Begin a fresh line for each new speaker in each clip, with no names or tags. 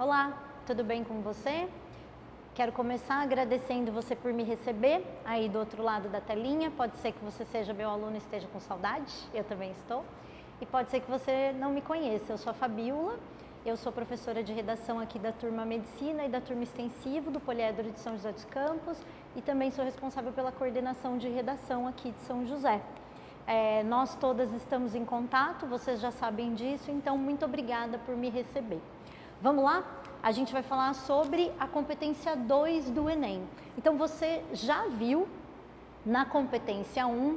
Olá, tudo bem com você? Quero começar agradecendo você por me receber aí do outro lado da telinha. Pode ser que você seja meu aluno e esteja com saudade, eu também estou. E pode ser que você não me conheça, eu sou a Fabiola, eu sou professora de redação aqui da turma Medicina e da turma Extensivo do Poliedro de São José dos Campos e também sou responsável pela coordenação de redação aqui de São José. Nós todas estamos em contato, vocês já sabem disso, então muito obrigada por me receber. Vamos lá? A gente vai falar sobre a competência 2 do Enem. Então você já viu na competência 1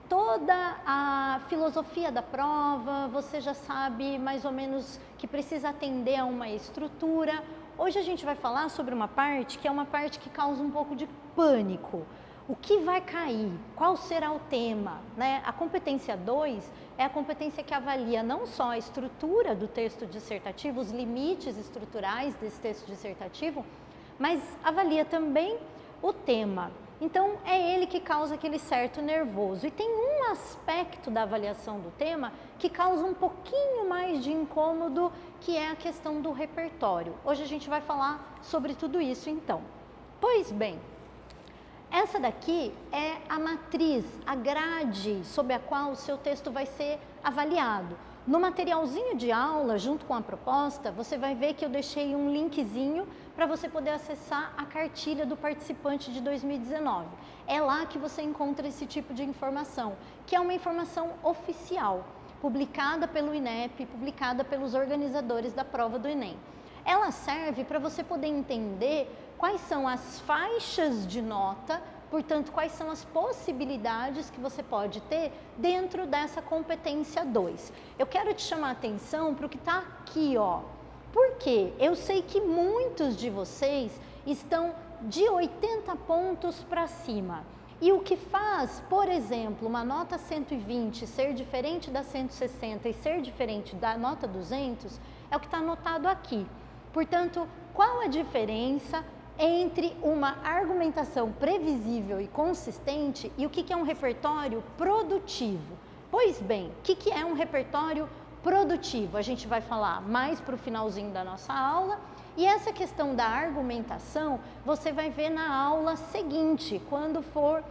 toda a filosofia da prova, você já sabe mais ou menos que precisa atender a uma estrutura. Hoje a gente vai falar sobre uma parte que é uma parte que causa um pouco de pânico. O que vai cair? Qual será o tema? Né? A competência 2 é a competência que avalia não só a estrutura do texto dissertativo, os limites estruturais desse texto dissertativo, mas avalia também o tema. Então, é ele que causa aquele certo nervoso. E tem um aspecto da avaliação do tema que causa um pouquinho mais de incômodo, que é a questão do repertório. Hoje a gente vai falar sobre tudo isso, então. Pois bem, essa daqui é a matriz, a grade sob a qual o seu texto vai ser avaliado. No materialzinho de aula, junto com a proposta, você vai ver que eu deixei um linkzinho para você poder acessar a cartilha do participante de 2019. É lá que você encontra esse tipo de informação, que é uma informação oficial, publicada pelo INEP, publicada pelos organizadores da prova do Enem. Ela serve para você poder entender quais são as faixas de nota, portanto, quais são as possibilidades que você pode ter dentro dessa competência 2. Eu quero te chamar a atenção para o que está aqui, ó. Por quê? Eu sei que muitos de vocês estão de 80 pontos para cima. E o que faz, por exemplo, uma nota 120 ser diferente da 160 e ser diferente da nota 200 é o que está anotado aqui. Portanto, qual a diferença entre uma argumentação previsível e consistente e o que é um repertório produtivo? Pois bem, o que é um repertório produtivo? A gente vai falar mais para o finalzinho da nossa aula, e essa questão da argumentação você vai ver na aula seguinte, quando for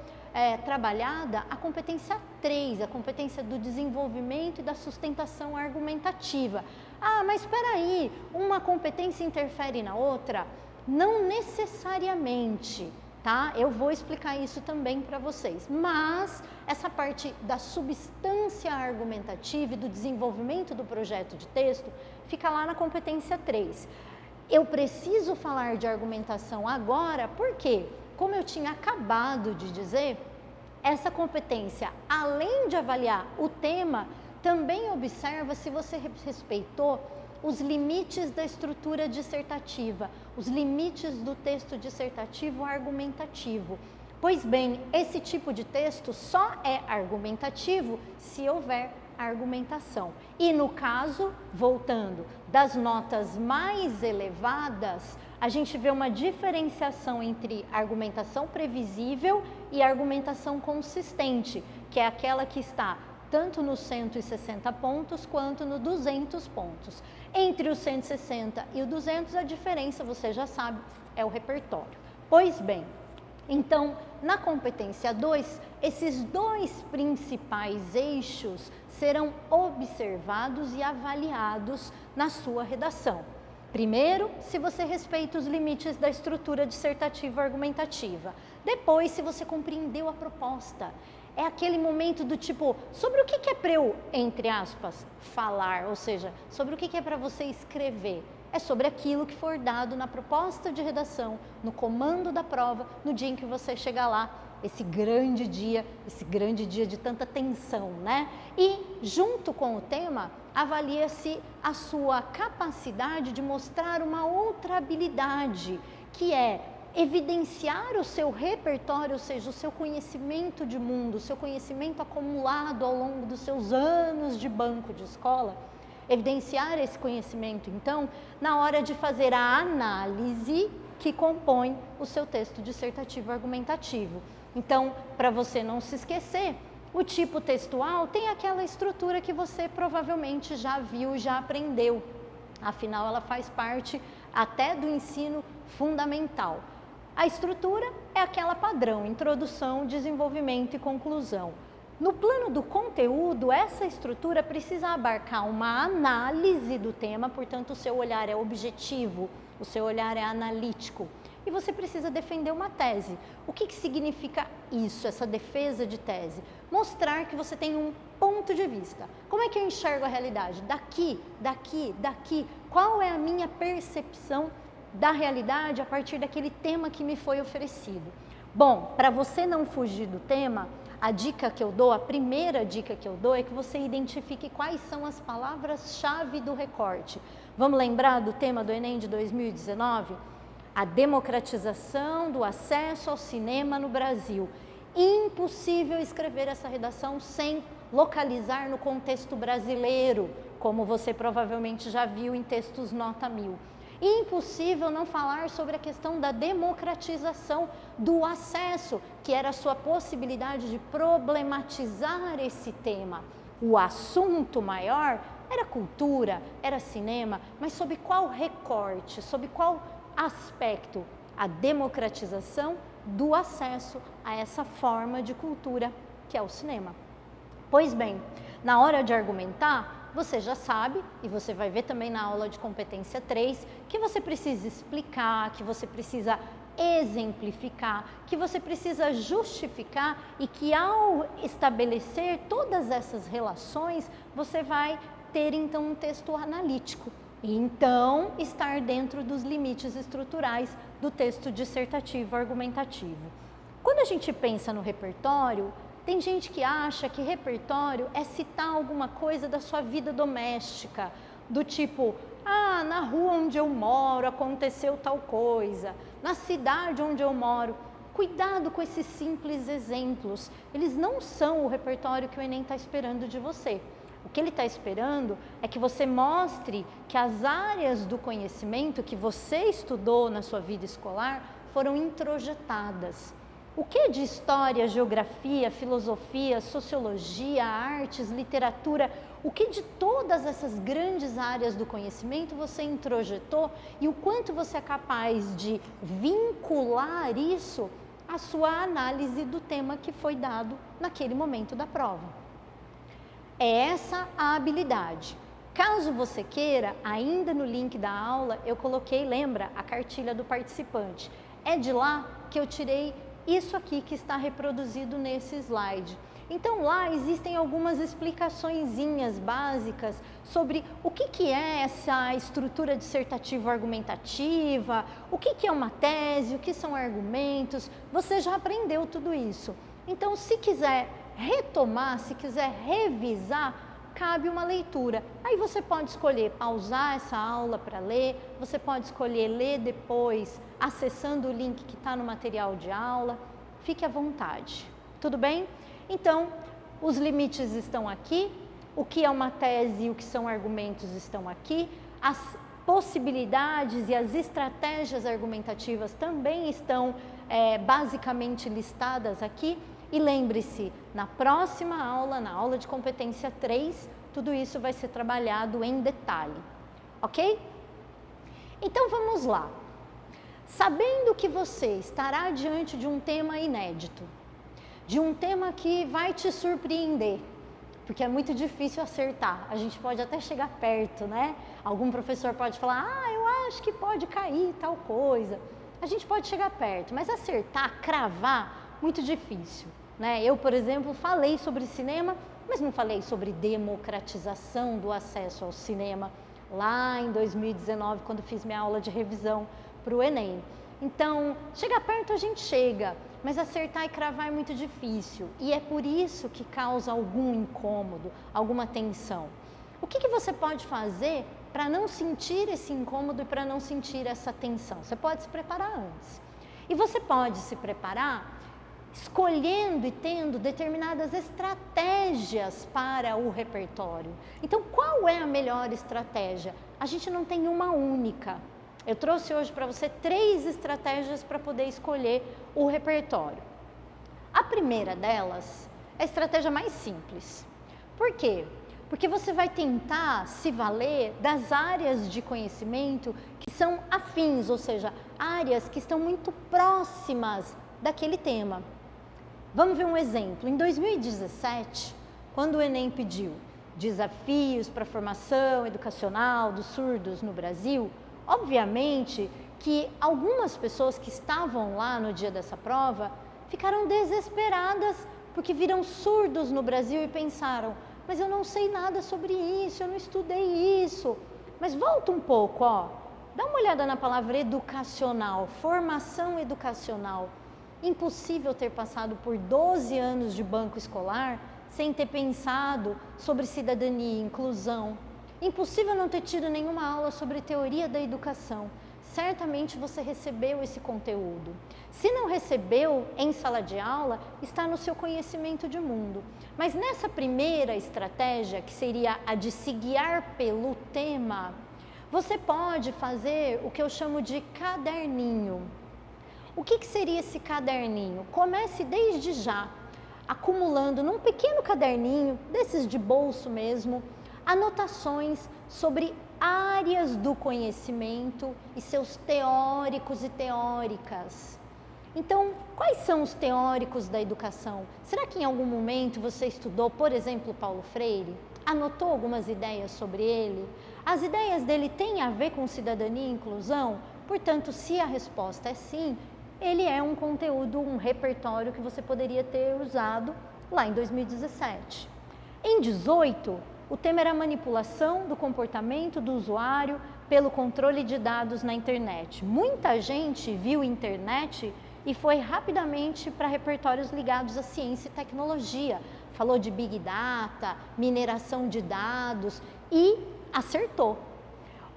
trabalhada a competência 3, a competência do desenvolvimento e da sustentação argumentativa. Ah, mas espera aí, uma competência interfere na outra? Não necessariamente, tá? Eu vou explicar isso também para vocês, mas essa parte da substância argumentativa e do desenvolvimento do projeto de texto fica lá na competência 3. Eu preciso falar de argumentação agora porque, como eu tinha acabado de dizer, essa competência, além de avaliar o tema, também observa se você respeitou os limites da estrutura dissertativa, os limites do texto dissertativo argumentativo. Pois bem, esse tipo de texto só é argumentativo se houver argumentação. E no caso, voltando, das notas mais elevadas, a gente vê uma diferenciação entre argumentação previsível e argumentação consistente, que é aquela que está tanto nos 160 pontos quanto nos 200 pontos. Entre os 160 e o 200, a diferença, você já sabe, é o repertório. Pois bem, então, na competência 2, esses dois principais eixos serão observados e avaliados na sua redação. Primeiro, se você respeita os limites da estrutura dissertativa argumentativa. Depois, se você compreendeu a proposta. É aquele momento do tipo, sobre o que é para eu, entre aspas, falar, ou seja, sobre o que é para você escrever. É sobre aquilo que for dado na proposta de redação, no comando da prova, no dia em que você chegar lá, esse grande dia de tanta tensão, né? E junto com o tema, avalia-se a sua capacidade de mostrar uma outra habilidade, que é evidenciar o seu repertório, ou seja, o seu conhecimento de mundo, o seu conhecimento acumulado ao longo dos seus anos de banco de escola, evidenciar esse conhecimento, então, na hora de fazer a análise que compõe o seu texto dissertativo argumentativo. Então, para você não se esquecer, o tipo textual tem aquela estrutura que você provavelmente já viu, já aprendeu. Afinal, ela faz parte até do ensino fundamental. A estrutura é aquela padrão, introdução, desenvolvimento e conclusão. No plano do conteúdo, essa estrutura precisa abarcar uma análise do tema, portanto, o seu olhar é objetivo, o seu olhar é analítico. E você precisa defender uma tese. O que significa isso, essa defesa de tese? Mostrar que você tem um ponto de vista. Como é que eu enxergo a realidade? Daqui, daqui, daqui. Qual é a minha percepção da realidade a partir daquele tema que me foi oferecido? Bom, para você não fugir do tema, a dica que eu dou, a primeira dica que eu dou é que você identifique quais são as palavras-chave do recorte. Vamos lembrar do tema do Enem de 2019? A democratização do acesso ao cinema no Brasil. Impossível escrever essa redação sem localizar no contexto brasileiro, como você provavelmente já viu em textos nota 1000. Impossível não falar sobre a questão da democratização do acesso, que era a sua possibilidade de problematizar esse tema. O assunto maior era cultura, era cinema, mas sob qual recorte, sob qual aspecto? A democratização do acesso a essa forma de cultura que é o cinema. Pois bem, na hora de argumentar, você já sabe, e você vai ver também na aula de competência 3, que você precisa explicar, que você precisa exemplificar, que você precisa justificar e que ao estabelecer todas essas relações, você vai ter então um texto analítico e então estar dentro dos limites estruturais do texto dissertativo argumentativo. Quando a gente pensa no repertório, tem gente que acha que repertório é citar alguma coisa da sua vida doméstica, do tipo, na rua onde eu moro aconteceu tal coisa, na cidade onde eu moro. Cuidado com esses simples exemplos, eles não são o repertório que o Enem está esperando de você. O que ele está esperando é que você mostre que as áreas do conhecimento que você estudou na sua vida escolar foram introjetadas. O que de história, geografia, filosofia, sociologia, artes, literatura, o que de todas essas grandes áreas do conhecimento você introjetou e o quanto você é capaz de vincular isso à sua análise do tema que foi dado naquele momento da prova. É essa a habilidade. Caso você queira, ainda no link da aula eu coloquei, lembra, a cartilha do participante. É de lá que eu tirei isso aqui que está reproduzido nesse slide. Então lá existem algumas explicaçõezinhas básicas sobre o que é essa estrutura dissertativa argumentativa, o que é uma tese, o que são argumentos, você já aprendeu tudo isso. Então se quiser retomar, se quiser revisar, cabe uma leitura. Aí você pode escolher pausar essa aula para ler, você pode escolher ler depois, acessando o link que está no material de aula. Fique à vontade, tudo bem? Então, os limites estão aqui, o que é uma tese e o que são argumentos estão aqui, as possibilidades e as estratégias argumentativas também estão basicamente listadas aqui. E lembre-se, na próxima aula, na aula de competência 3, tudo isso vai ser trabalhado em detalhe, ok? Então vamos lá. Sabendo que você estará diante de um tema inédito, de um tema que vai te surpreender, porque é muito difícil acertar, a gente pode até chegar perto, né? Algum professor pode falar, eu acho que pode cair tal coisa. A gente pode chegar perto, mas acertar, cravar, muito difícil, né? Eu, por exemplo, falei sobre cinema, mas não falei sobre democratização do acesso ao cinema lá em 2019, quando fiz minha aula de revisão para o Enem. Então, chegar perto a gente chega, mas acertar e cravar é muito difícil. E é por isso que causa algum incômodo, alguma tensão. O que você pode fazer para não sentir esse incômodo e para não sentir essa tensão? Você pode se preparar antes. E você pode se preparar escolhendo e tendo determinadas estratégias para o repertório. Então, qual é a melhor estratégia? A gente não tem uma única. Eu trouxe hoje para você 3 estratégias para poder escolher o repertório. A primeira delas é a estratégia mais simples. Por quê? Porque você vai tentar se valer das áreas de conhecimento que são afins, ou seja, áreas que estão muito próximas daquele tema. Vamos ver um exemplo. Em 2017, quando o Enem pediu desafios para a formação educacional dos surdos no Brasil, obviamente que algumas pessoas que estavam lá no dia dessa prova ficaram desesperadas porque viram surdos no Brasil e pensaram: mas eu não sei nada sobre isso, eu não estudei isso. Mas volta um pouco, ó. Dá uma olhada na palavra educacional, formação educacional. Impossível ter passado por 12 anos de banco escolar sem ter pensado sobre cidadania e inclusão. Impossível não ter tido nenhuma aula sobre teoria da educação. Certamente você recebeu esse conteúdo. Se não recebeu em sala de aula, está no seu conhecimento de mundo. Mas nessa primeira estratégia, que seria a de se guiar pelo tema, você pode fazer o que eu chamo de caderninho. O que seria esse caderninho? Comece desde já, acumulando num pequeno caderninho, desses de bolso mesmo, anotações sobre áreas do conhecimento e seus teóricos e teóricas. Então, quais são os teóricos da educação? Será que em algum momento você estudou, por exemplo, Paulo Freire? Anotou algumas ideias sobre ele? As ideias dele têm a ver com cidadania e inclusão? Portanto, se a resposta é sim, ele é um conteúdo, um repertório que você poderia ter usado lá em 2017. Em 2018, o tema era a manipulação do comportamento do usuário pelo controle de dados na internet. Muita gente viu internet e foi rapidamente para repertórios ligados à ciência e tecnologia. Falou de Big Data, mineração de dados e acertou.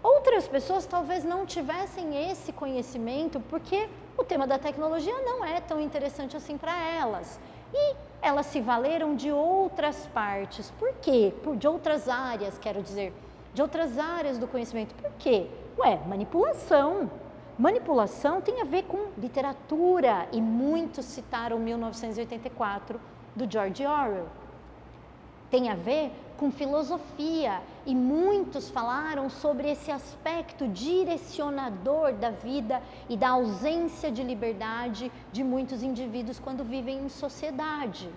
Outras pessoas talvez não tivessem esse conhecimento porque o tema da tecnologia não é tão interessante assim para elas. E elas se valeram de outras partes. Por quê? De outras áreas, quero dizer, de outras áreas do conhecimento. Por quê? Manipulação. Manipulação tem a ver com literatura e muitos citaram 1984 do George Orwell. Tem a ver com filosofia e muitos falaram sobre esse aspecto direcionador da vida e da ausência de liberdade de muitos indivíduos quando vivem em sociedade.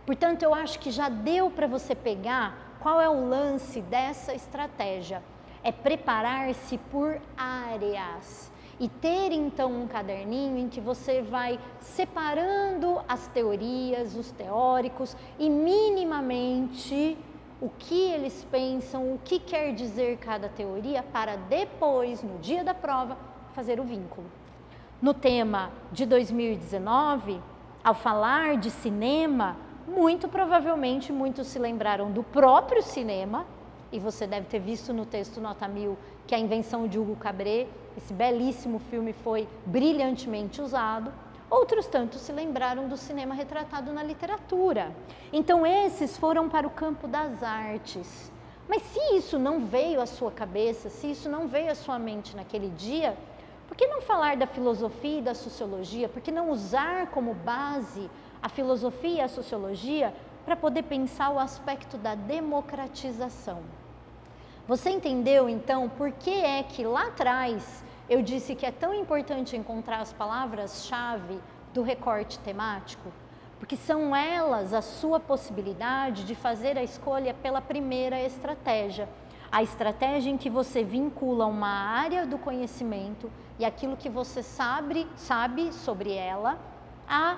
Portanto, eu acho que já deu para você pegar qual é o lance dessa estratégia. É preparar-se por áreas e ter então um caderninho em que você vai separando as teorias, os teóricos e minimamente o que eles pensam, o que quer dizer cada teoria, para depois, no dia da prova, fazer o vínculo. No tema de 2019, ao falar de cinema, muito provavelmente muitos se lembraram do próprio cinema, e você deve ter visto no texto Nota 1000 que a invenção de Hugo Cabret, esse belíssimo filme, foi brilhantemente usado. Outros tantos se lembraram do cinema retratado na literatura. Então esses foram para o campo das artes. Mas se isso não veio à sua cabeça, se isso não veio à sua mente naquele dia, por que não falar da filosofia e da sociologia? Por que não usar como base a filosofia e a sociologia para poder pensar o aspecto da democratização? Você entendeu então por que é que lá atrás eu disse que é tão importante encontrar as palavras-chave do recorte temático? Porque são elas a sua possibilidade de fazer a escolha pela primeira estratégia. A estratégia em que você vincula uma área do conhecimento e aquilo que você sabe sobre ela a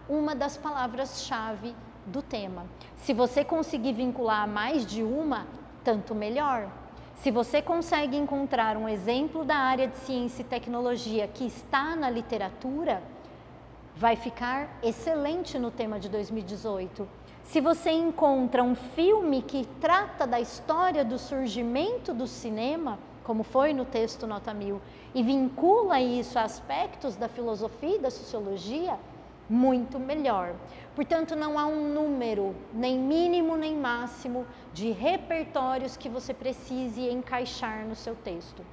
uma das palavras-chave do tema. Se você conseguir vincular mais de uma, tanto melhor. Se você consegue encontrar um exemplo da área de ciência e tecnologia que está na literatura, vai ficar excelente no tema de 2018. Se você encontra um filme que trata da história do surgimento do cinema, como foi no texto Nota 1000, e vincula isso a aspectos da filosofia e da sociologia, muito melhor. Portanto, não há um número, nem mínimo nem máximo, de repertórios que você precise encaixar no seu texto.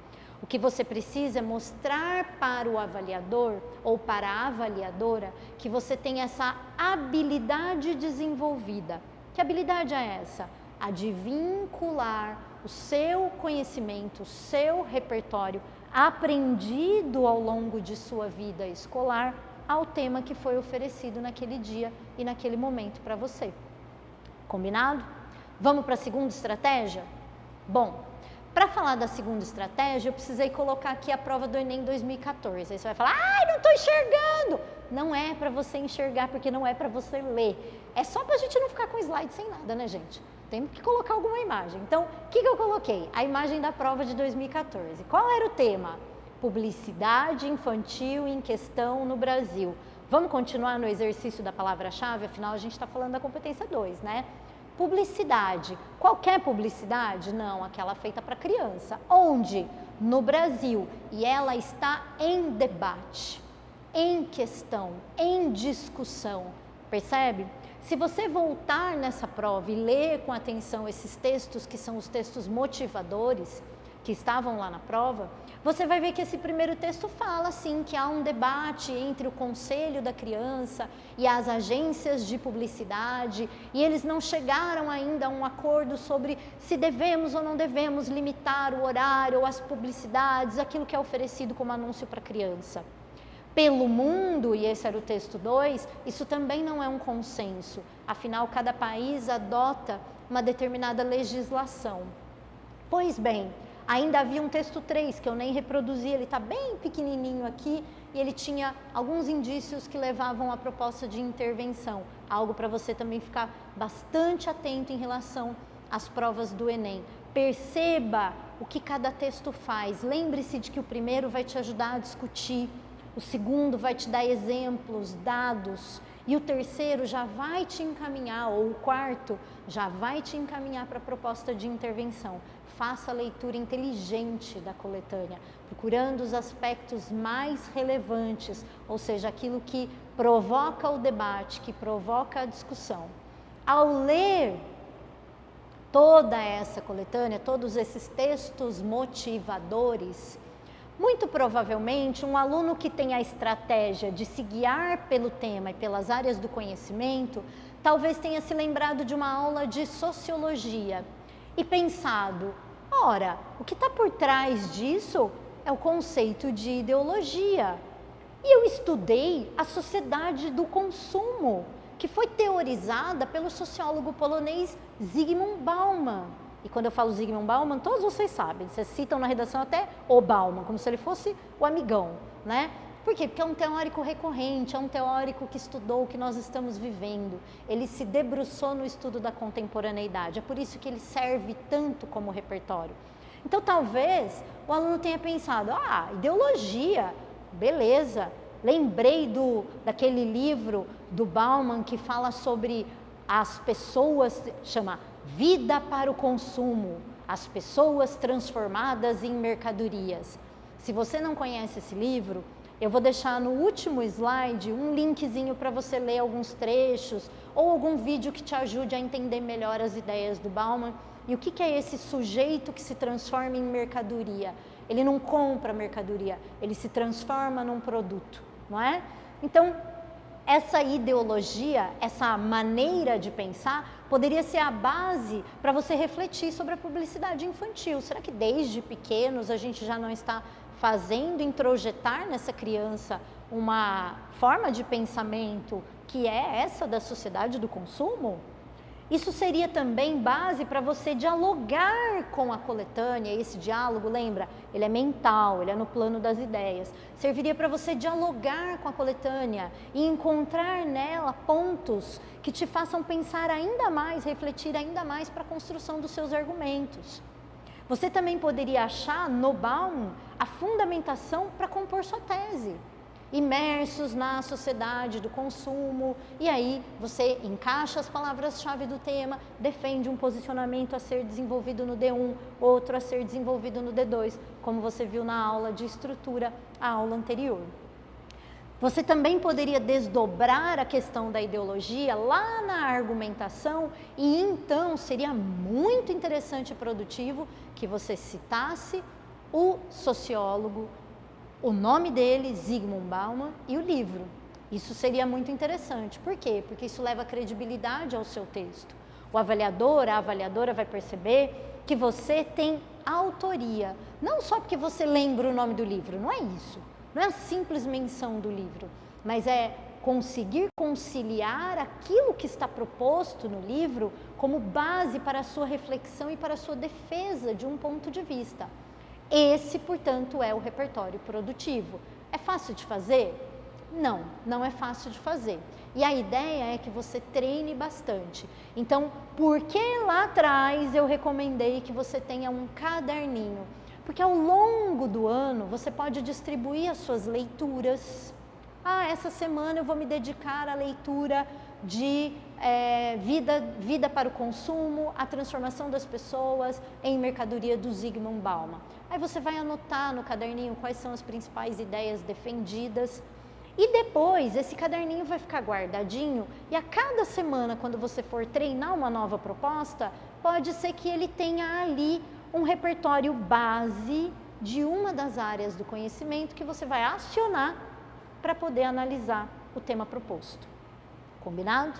O que você precisa é mostrar para o avaliador ou para a avaliadora que você tem essa habilidade desenvolvida. Que habilidade é essa? a de vincular o seu conhecimento, o seu repertório aprendido ao longo de sua vida escolar ao tema que foi oferecido naquele dia e naquele momento para você. Combinado? Vamos para a segunda estratégia? Bom, para falar da segunda estratégia, eu precisei colocar aqui a prova do Enem 2014. Aí você vai falar, ai, não estou enxergando! Não é para você enxergar, porque não é para você ler. É só para a gente não ficar com slide sem nada, né, gente? Temos que colocar alguma imagem. Então, o que eu coloquei? A imagem da prova de 2014. Qual era o tema? Publicidade infantil em questão no Brasil. Vamos continuar no exercício da palavra-chave? Afinal, a gente está falando da competência 2, né? Publicidade. Qualquer publicidade? Não, aquela feita para criança. Onde? No Brasil. E ela está em debate, em questão, em discussão. Percebe? Se você voltar nessa prova e ler com atenção esses textos, que são os textos motivadores, que estavam lá na prova, você vai ver que esse primeiro texto fala, sim, que há um debate entre o conselho da criança e as agências de publicidade, e eles não chegaram ainda a um acordo sobre se devemos ou não devemos limitar o horário ou as publicidades, aquilo que é oferecido como anúncio para criança. Pelo mundo, e esse era o texto 2, isso também não é um consenso, afinal, cada país adota uma determinada legislação. Pois bem, ainda havia um texto 3 que eu nem reproduzi, ele está bem pequenininho aqui e ele tinha alguns indícios que levavam à proposta de intervenção, algo para você também ficar bastante atento em relação às provas do Enem. Perceba o que cada texto faz, lembre-se de que o primeiro vai te ajudar a discutir, o segundo vai te dar exemplos, dados, e o terceiro já vai te encaminhar, ou o quarto já vai te encaminhar para a proposta de intervenção. Faça a leitura inteligente da coletânea, procurando os aspectos mais relevantes, ou seja, aquilo que provoca o debate, que provoca a discussão. Ao ler toda essa coletânea, todos esses textos motivadores, muito provavelmente, um aluno que tem a estratégia de se guiar pelo tema e pelas áreas do conhecimento, talvez tenha se lembrado de uma aula de sociologia e pensado, ora, o que está por trás disso é o conceito de ideologia. E eu estudei a sociedade do consumo, que foi teorizada pelo sociólogo polonês Zygmunt Bauman. E quando eu falo Zygmunt Bauman, todos vocês sabem, vocês citam na redação até o Bauman, como se ele fosse o amigão, né? Por quê? Porque é um teórico recorrente, é um teórico que estudou o que nós estamos vivendo. Ele se debruçou no estudo da contemporaneidade, é por isso que ele serve tanto como repertório. Então, talvez o aluno tenha pensado, ideologia, beleza, lembrei daquele livro do Bauman que fala sobre as pessoas, chama Vida para o Consumo, as pessoas transformadas em mercadorias. Se você não conhece esse livro, eu vou deixar no último slide um linkzinho para você ler alguns trechos ou algum vídeo que te ajude a entender melhor as ideias do Bauman. E o que é esse sujeito que se transforma em mercadoria? Ele não compra mercadoria, ele se transforma num produto, não é? Então, essa ideologia, essa maneira de pensar, poderia ser a base para você refletir sobre a publicidade infantil. Será que desde pequenos a gente já não está fazendo introjetar nessa criança uma forma de pensamento que é essa da sociedade do consumo? Isso seria também base para você dialogar com a coletânea. Esse diálogo, lembra, ele é mental, ele é no plano das ideias. Serviria para você dialogar com a coletânea e encontrar nela pontos que te façam pensar ainda mais, refletir ainda mais para a construção dos seus argumentos. Você também poderia achar no Bauman a fundamentação para compor sua tese. Imersos na sociedade do consumo, e aí você encaixa as palavras-chave do tema, defende um posicionamento a ser desenvolvido no D1, outro a ser desenvolvido no D2, como você viu na aula de estrutura, a aula anterior. Você também poderia desdobrar a questão da ideologia lá na argumentação e então seria muito interessante e produtivo que você citasse o sociólogo, o nome dele, Zygmunt Bauman, e o livro. Isso seria muito interessante. Por quê? Porque isso leva credibilidade ao seu texto. O avaliador, a avaliadora vai perceber que você tem autoria. Não só porque você lembra o nome do livro, não é isso. Não é a simples menção do livro, mas é conseguir conciliar aquilo que está proposto no livro como base para a sua reflexão e para a sua defesa de um ponto de vista. Esse, portanto, é o repertório produtivo. É fácil de fazer? Não, não é fácil de fazer. E a ideia é que você treine bastante. Então, por que lá atrás eu recomendei que você tenha um caderninho? Porque ao longo do ano você pode distribuir as suas leituras. Essa semana eu vou me dedicar à leitura de Vida para o Consumo, a transformação das pessoas em mercadoria do Zygmunt Bauman. Aí você vai anotar no caderninho quais são as principais ideias defendidas e depois esse caderninho vai ficar guardadinho e a cada semana, quando você for treinar uma nova proposta, pode ser que ele tenha ali um repertório base de uma das áreas do conhecimento que você vai acionar para poder analisar o tema proposto. Combinado?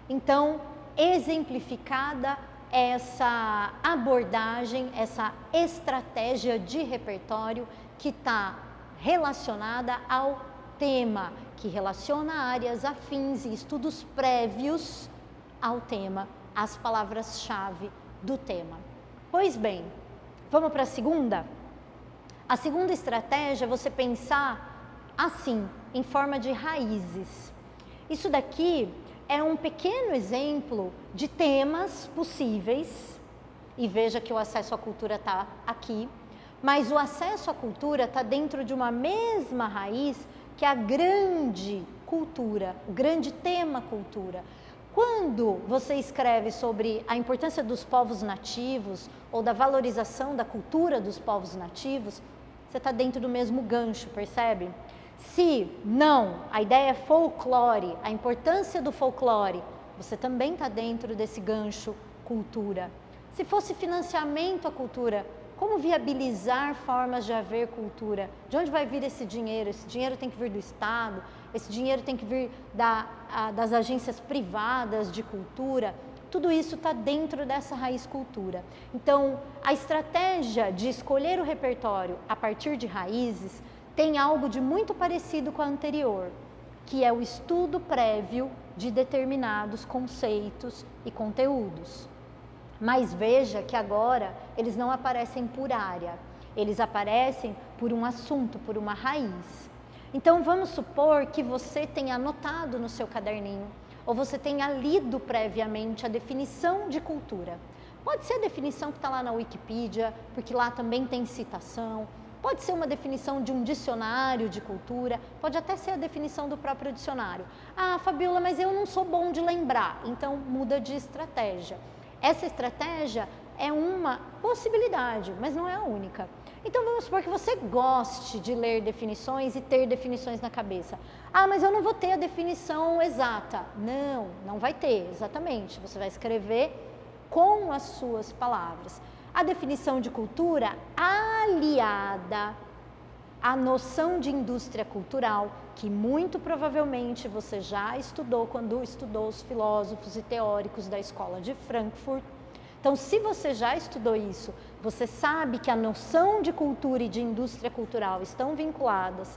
Então, exemplificada essa abordagem, essa estratégia de repertório que está relacionada ao tema, que relaciona áreas afins e estudos prévios ao tema, as palavras-chave do tema. Pois bem, vamos para a segunda? A segunda estratégia é você pensar assim, em forma de raízes. Isso daqui é um pequeno exemplo de temas possíveis, e veja que o acesso à cultura está aqui, mas o acesso à cultura está dentro de uma mesma raiz que é a grande cultura, o grande tema cultura. Quando você escreve sobre a importância dos povos nativos ou da valorização da cultura dos povos nativos, você está dentro do mesmo gancho, percebe? Se não, a ideia é folclore, a importância do folclore, você também está dentro desse gancho cultura. Se fosse financiamento à cultura, como viabilizar formas de haver cultura? De onde vai vir esse dinheiro? Esse dinheiro tem que vir do Estado, esse dinheiro tem que vir das agências privadas de cultura. Tudo isso está dentro dessa raiz cultura. Então, a estratégia de escolher o repertório a partir de raízes tem algo de muito parecido com a anterior, que é o estudo prévio de determinados conceitos e conteúdos. Mas veja que agora eles não aparecem por área, eles aparecem por um assunto, por uma raiz. Então vamos supor que você tenha anotado no seu caderninho, ou você tenha lido previamente a definição de cultura. Pode ser a definição que está lá na Wikipedia, porque lá também tem citação. Pode ser uma definição de um dicionário de cultura, pode até ser a definição do próprio dicionário. Fabiola, mas eu não sou bom de lembrar, então muda de estratégia. Essa estratégia é uma possibilidade, mas não é a única. Então vamos supor que você goste de ler definições e ter definições na cabeça. Mas eu não vou ter a definição exata. Não, não vai ter, exatamente. Você vai escrever com as suas palavras. A definição de cultura aliada à noção de indústria cultural, que muito provavelmente você já estudou quando estudou os filósofos e teóricos da escola de Frankfurt. Então, se você já estudou isso, você sabe que a noção de cultura e de indústria cultural estão vinculadas.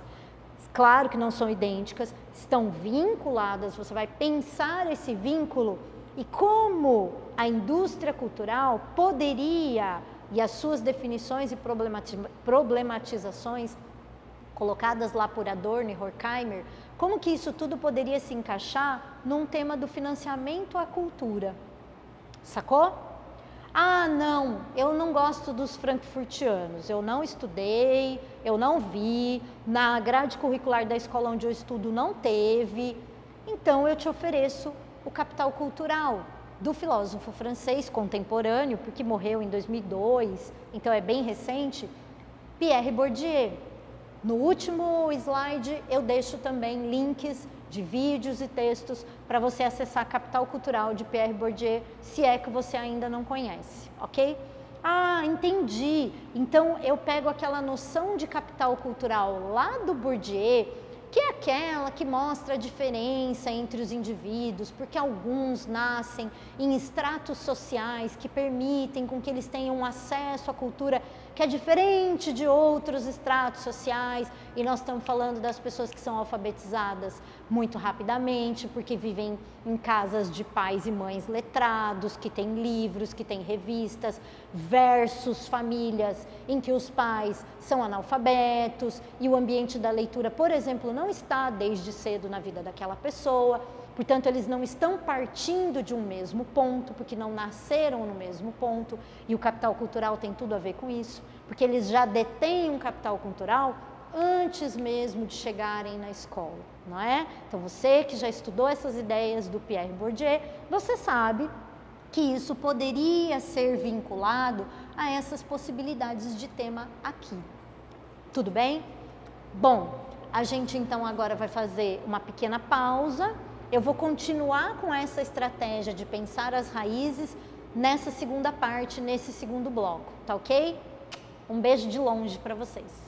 Claro que não são idênticas, estão vinculadas, você vai pensar esse vínculo e como a indústria cultural poderia, e as suas definições e problematizações colocadas lá por Adorno e Horkheimer, como que isso tudo poderia se encaixar num tema do financiamento à cultura. Sacou? Não, eu não gosto dos frankfurtianos, eu não estudei, eu não vi, na grade curricular da escola onde eu estudo não teve, então eu te ofereço o Capital Cultural, do filósofo francês contemporâneo, porque morreu em 2002, então é bem recente, Pierre Bourdieu. No último slide eu deixo também links de vídeos e textos para você acessar Capital Cultural de Pierre Bourdieu, se é que você ainda não conhece, ok? Entendi. Então eu pego aquela noção de capital cultural lá do Bourdieu que é aquela que mostra a diferença entre os indivíduos, porque alguns nascem em estratos sociais que permitem com que eles tenham acesso à cultura que é diferente de outros estratos sociais, e nós estamos falando das pessoas que são alfabetizadas muito rapidamente, porque vivem em casas de pais e mães letrados, que têm livros, que têm revistas, versus famílias em que os pais são analfabetos e o ambiente da leitura, por exemplo, não está desde cedo na vida daquela pessoa. Portanto, eles não estão partindo de um mesmo ponto, porque não nasceram no mesmo ponto, e o capital cultural tem tudo a ver com isso, porque eles já detêm um capital cultural antes mesmo de chegarem na escola, não é? Então, você que já estudou essas ideias do Pierre Bourdieu, você sabe que isso poderia ser vinculado a essas possibilidades de tema aqui. Tudo bem? Bom, a gente então agora vai fazer uma pequena pausa. Eu vou continuar com essa estratégia de pensar as raízes nessa segunda parte, nesse segundo bloco, tá ok? Um beijo de longe para vocês.